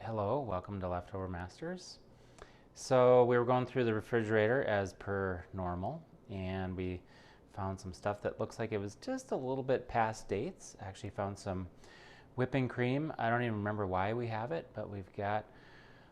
hello, welcome to Leftover Masters. So we were going through the refrigerator as per normal, and we found some stuff that looks like it was just a little bit past dates. Actually found some whipping cream. I don't even remember why we have it, but we've got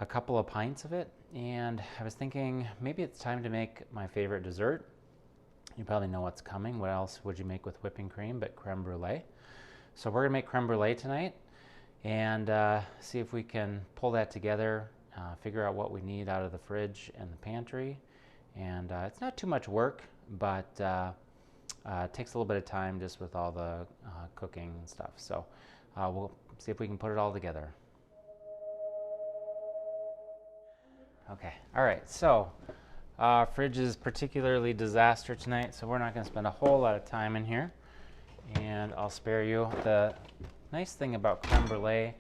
a couple of pints of it, and I was thinking maybe it's time to make my favorite dessert. You probably know what's coming. What else would you make with whipping cream but creme brulee? So we're gonna make creme brulee tonight and see if we can pull that together, figure out what we need out of the fridge and the pantry. And it's not too much work, but it takes a little bit of time just with all the cooking and stuff. So we'll see if we can put it all together. Okay, all right, so fridge is particularly disaster tonight, so we're not gonna spend a whole lot of time in here, and I'll spare you. The nice thing about creme brulee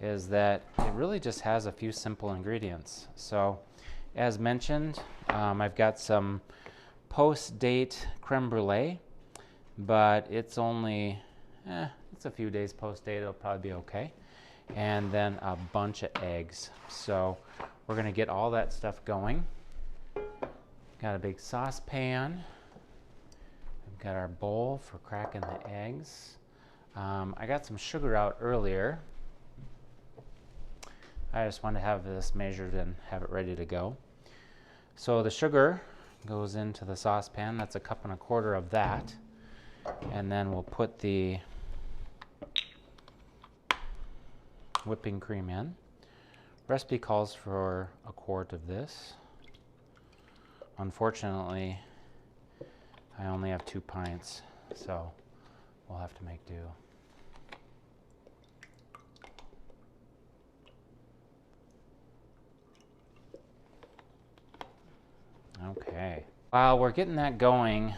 is that it really just has a few simple ingredients. So as mentioned, I've got some post-date creme brulee, but it's only, it's a few days post-date, it'll probably be okay. And then a bunch of eggs. So we're gonna get all that stuff going. Got a big saucepan. We've got our bowl for cracking the eggs. I got some sugar out earlier. I just wanted to have this measured and have it ready to go. So the sugar goes into the saucepan. That's 1.25 cups of that. And then we'll put the whipping cream in. Recipe calls for 1 quart of this. Unfortunately, I only have 2 pints, so we'll have to make do. Okay, while we're getting that going,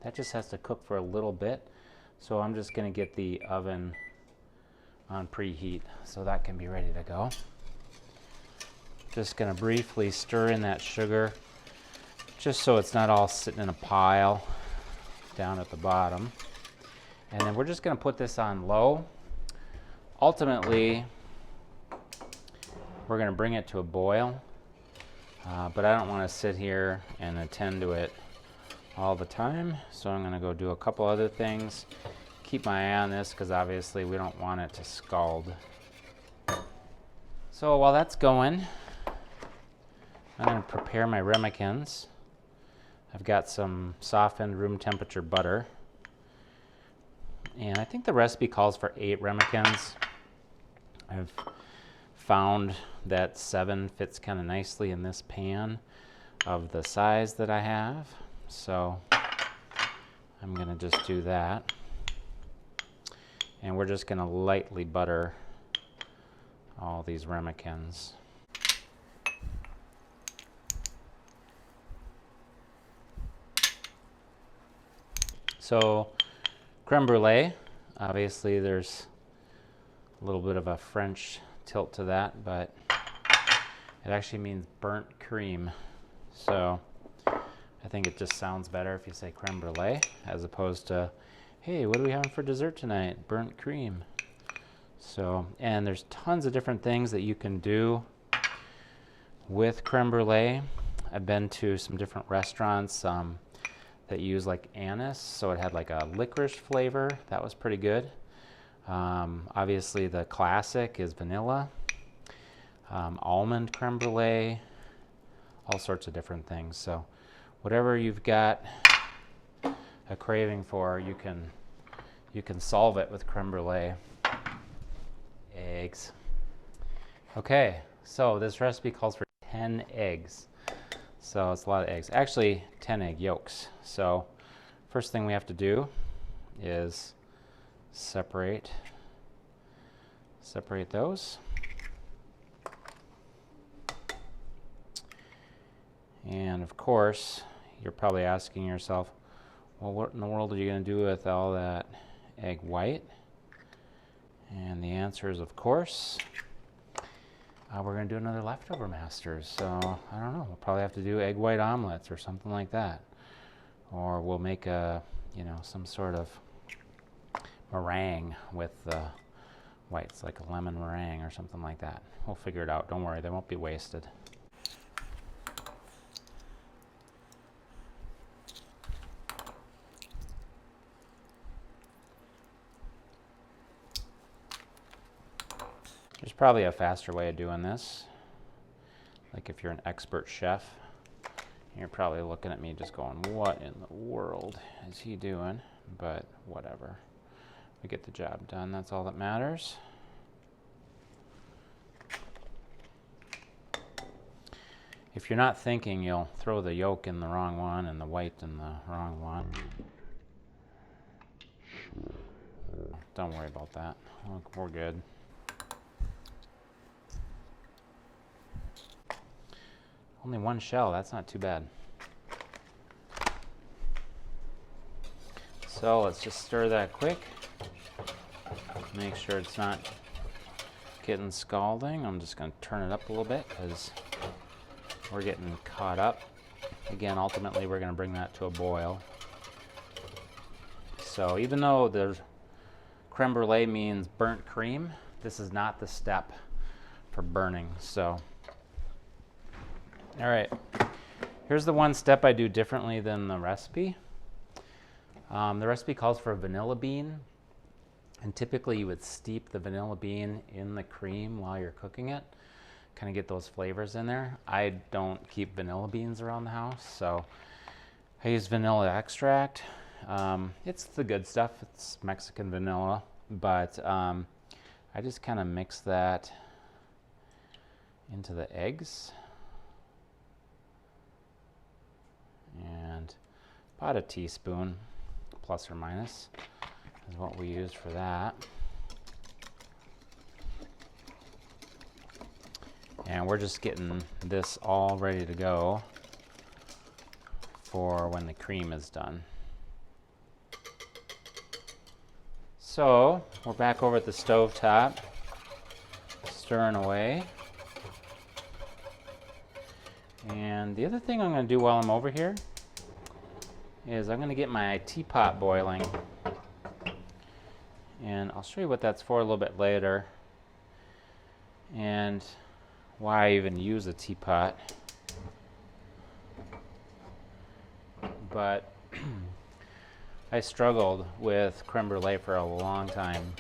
that just has to cook for a little bit, so I'm just going to get the oven on preheat so that can be ready to go. Just going to briefly stir in that sugar just so it's not all sitting in a pile down at the bottom. And then we're just going to put this on low. Ultimately, we're going to bring it to a boil, but I don't want to sit here and attend to it all the time, so I'm going to go do a couple other things. Keep my eye on this because obviously we don't want it to scald. So while that's going, I'm going to prepare my ramekins. I've got some softened room temperature butter, and I think the recipe calls for 8 ramekins. I've found that 7 fits kind of nicely in this pan of the size that I have, so I'm going to just do that. And we're just going to lightly butter all these ramekins. So creme brulee, obviously there's a little bit of a French tilt to that, but it actually means burnt cream. So I think it just sounds better if you say creme brulee as opposed to, hey, what are we having for dessert tonight? Burnt cream. So, and there's tons of different things that you can do with creme brulee. I've been to some different restaurants that use like anise, so it had like a licorice flavor. That was pretty good. Obviously the classic is vanilla, almond creme brulee, all sorts of different things. So whatever you've got a craving for, you can solve it with creme brulee. Eggs. Okay, so this recipe calls for 10 eggs. So it's a lot of eggs. Actually, 10 egg yolks. So first thing we have to do is separate those. And of course, you're probably asking yourself, well, what in the world are you going to do with all that egg white? And the answer is, of course, we're going to do another leftover masters. So I don't know, we'll probably have to do egg white omelets or something like that. Or we'll make a, some sort of meringue with whites, like a lemon meringue or something like that. We'll figure it out. Don't worry, they won't be wasted. There's probably a faster way of doing this. Like if you're an expert chef, you're probably looking at me just going, what in the world is he doing? But whatever. We get the job done. That's all that matters. If you're not thinking, you'll throw the yolk in the wrong one and the white in the wrong one. Don't worry about that. Look, we're good. Only one shell, that's not too bad. So let's just stir that quick. Make sure it's not getting scalding. I'm just going to turn it up a little bit because we're getting caught up. Again, ultimately we're going to bring that to a boil. So even though the creme brulee means burnt cream, this is not the step for burning. So, all right, here's the one step I do differently than the recipe. The recipe calls for a vanilla bean, and typically you would steep the vanilla bean in the cream while you're cooking it, kind of get those flavors in there. I don't keep vanilla beans around the house, so I use vanilla extract. It's the good stuff, it's Mexican vanilla, but I just kind of mix that into the eggs. And about a teaspoon, plus or minus, is what we use for that. And we're just getting this all ready to go for when the cream is done. So we're back over at the stove top, stirring away. And the other thing I'm going to do while I'm over here is I'm going to get my teapot boiling. And I'll show you what that's for a little bit later and why I even use a teapot. But I struggled with creme brulee for a long time.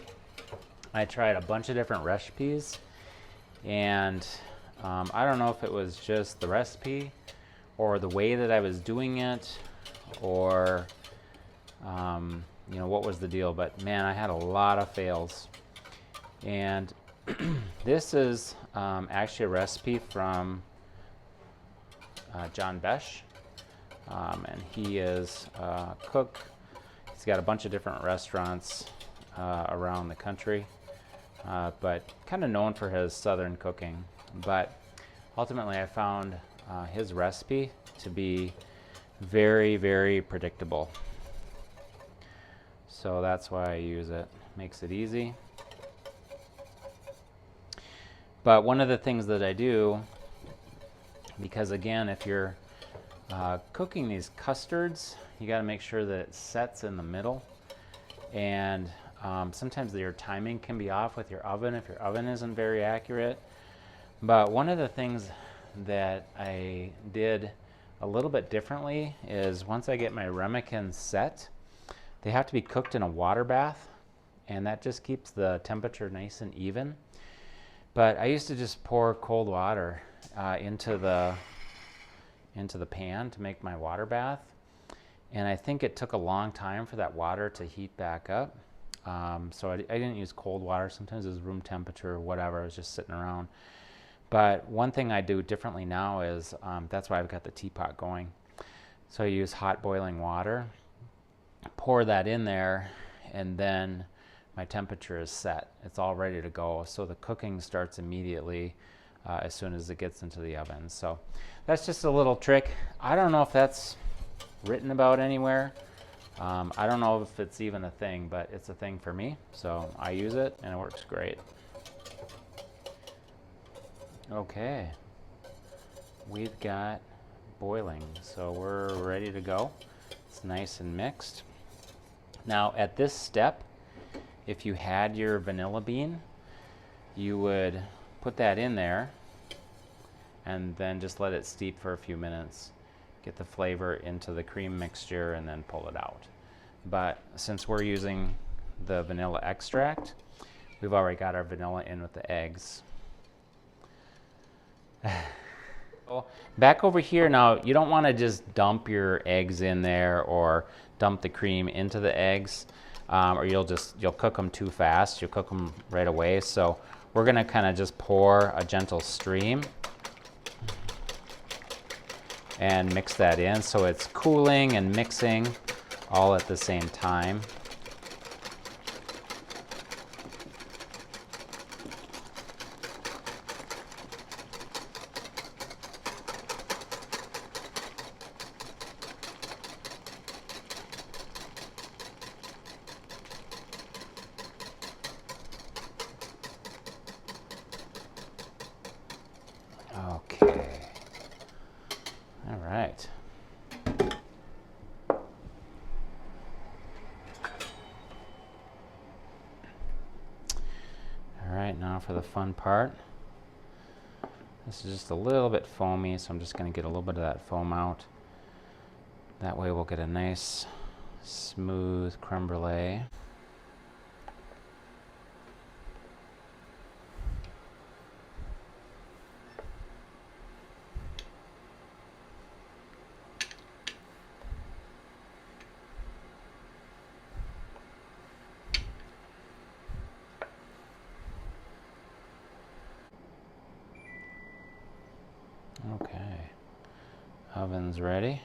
I tried a bunch of different recipes, and I don't know if it was just the recipe or the way that I was doing it, or you know, what was the deal, but man, I had a lot of fails. And this is actually a recipe from John Besh, and he is a cook. He's got a bunch of different restaurants around the country, but kind of known for his southern cooking. But ultimately I found his recipe to be very, very predictable. So that's why I use it. Makes it easy. But one of the things that I do, because again, if you're cooking these custards, you got to make sure that it sets in the middle. And sometimes your timing can be off with your oven if your oven isn't very accurate. But one of the things that I did a little bit differently is once I get my ramekins set, they have to be cooked in a water bath, and that just keeps the temperature nice and even. But I used to just pour cold water into the pan to make my water bath, and I think it took a long time for that water to heat back up. So I didn't use cold water. Sometimes it was room temperature or whatever. I was just sitting around. But one thing I do differently now is, that's why I've got the teapot going. So I use hot boiling water, pour that in there, and then my temperature is set. It's all ready to go. So the cooking starts immediately as soon as it gets into the oven. So that's just a little trick. I don't know if that's written about anywhere. I don't know if it's even a thing, but it's a thing for me. So I use it and it works great. Okay, we've got boiling, so we're ready to go. It's nice and mixed. Now at this step, if you had your vanilla bean, you would put that in there and then just let it steep for a few minutes. Get the flavor into the cream mixture and then pull it out. But since we're using the vanilla extract, we've already got our vanilla in with the eggs. Back over here now, you don't want to just dump your eggs in there or dump the cream into the eggs, or you'll cook them too fast. You'll cook them right away. So we're gonna kind of just pour a gentle stream and mix that in so it's cooling and mixing all at the same time. Okay. All right. All right, now for the fun part. This is just a little bit foamy, so I'm just going to get a little bit of that foam out. That way we'll get a nice, smooth creme brulee. Okay, oven's ready.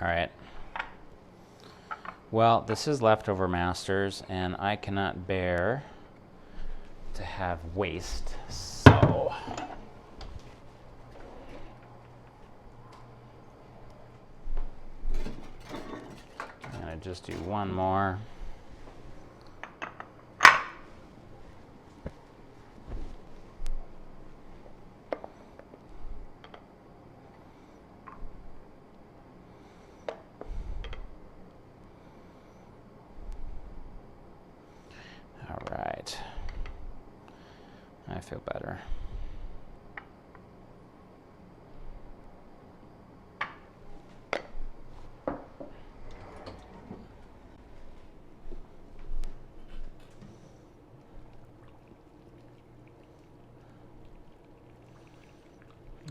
All right. Well, this is leftover masters, and I cannot bear to have waste, so I'm gonna just do one more. All right, I feel better.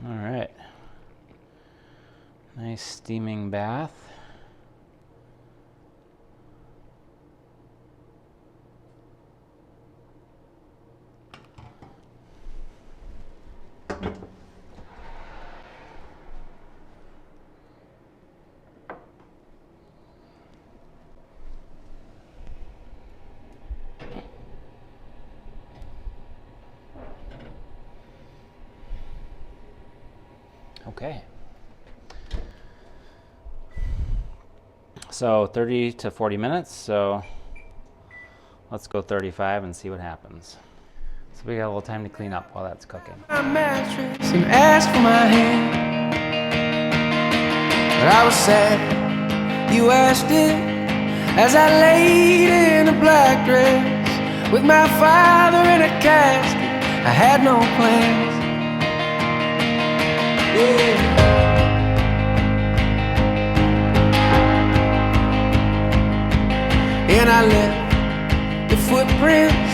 All right, nice steaming bath. Okay. So 30 to 40 minutes, so let's go 35 and see what happens. So we got a little time to clean up while that's cooking. My mattress and asked for my hand, but I was sad you asked it as I laid in a black dress with my father in a casket. I had no plans. Yeah. And I left the footprints,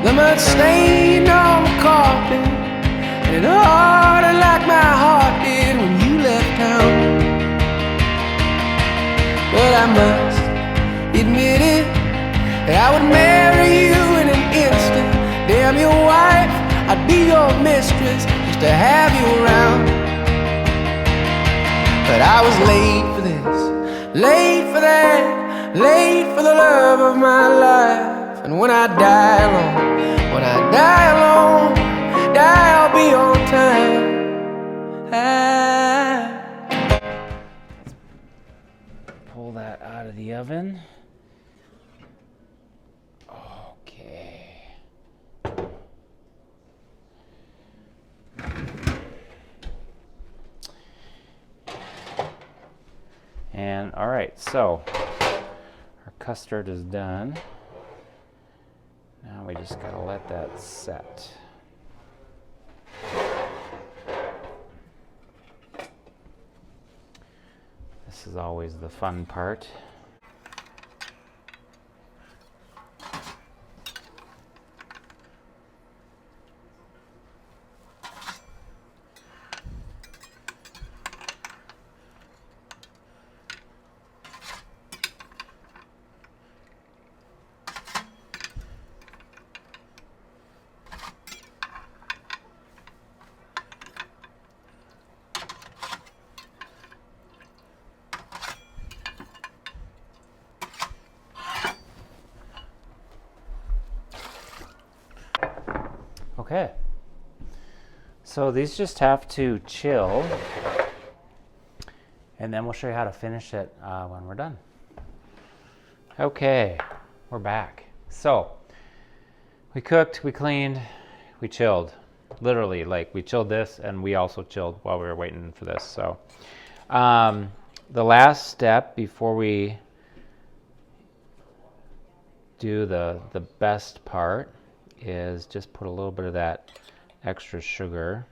the mud stained on the carpet, and it hardened like my heart did when you left town. But I must admit it, that I would marry you in an instant. Damn your wife, I'd be your mistress just to have you around. But I was late for this, late for that, late for the love of my life. And when I die alone, when I die alone, die I'll be on time. Pull that out of the oven. Okay. And all right, so our custard is done. Now we just gotta let that set. This is always the fun part. Okay, so these just have to chill, and then we'll show you how to finish it when we're done. Okay, we're back. So we cooked, we cleaned, we chilled. Literally, like we chilled this and we also chilled while we were waiting for this. So the last step before we do the best part is just put a little bit of that extra sugar.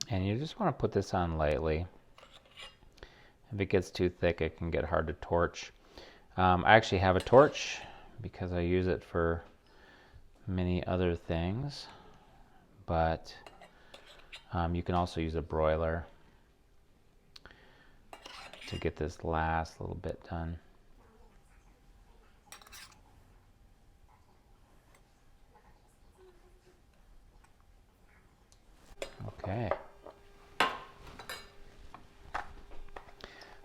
And you just want to put this on lightly. If it gets too thick, it can get hard to torch. I actually have a torch because I use it for many other things, but you can also use a broiler to get this last little bit done. Okay.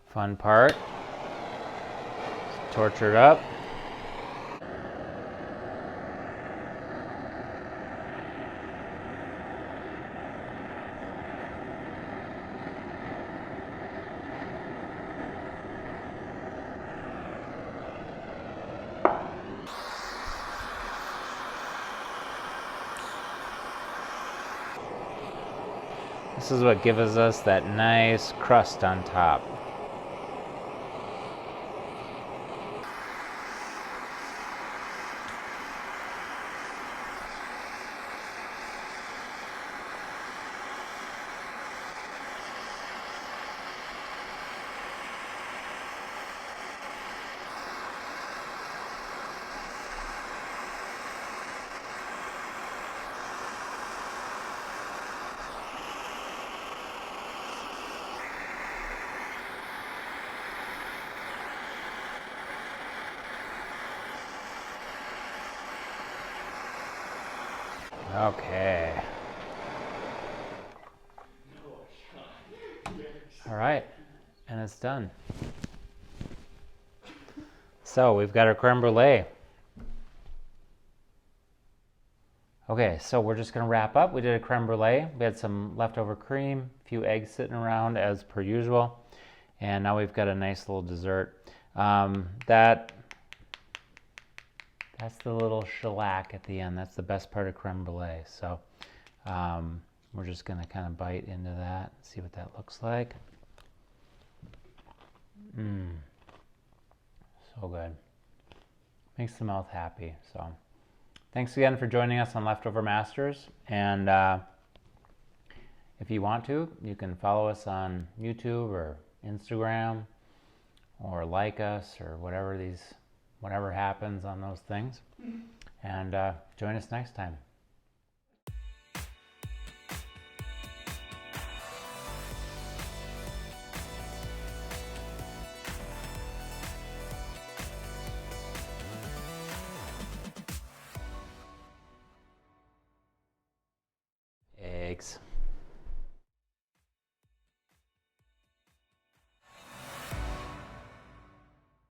Fun part. Torch it up. This is what gives us that nice crust on top. Okay. All right, and it's done. So we've got our creme brulee. Okay, so we're just gonna wrap up. We did a creme brulee. We had some leftover cream, a few eggs sitting around as per usual. And now we've got a nice little dessert. That's the little shellac at the end. That's the best part of creme brulee. So we're just gonna kind of bite into that, see what that looks like. So good. Makes the mouth happy. So thanks again for joining us on Leftover Masters. And if you want to, you can follow us on YouTube or Instagram, or like us, or whatever happens on those things. And join us next time. Eggs.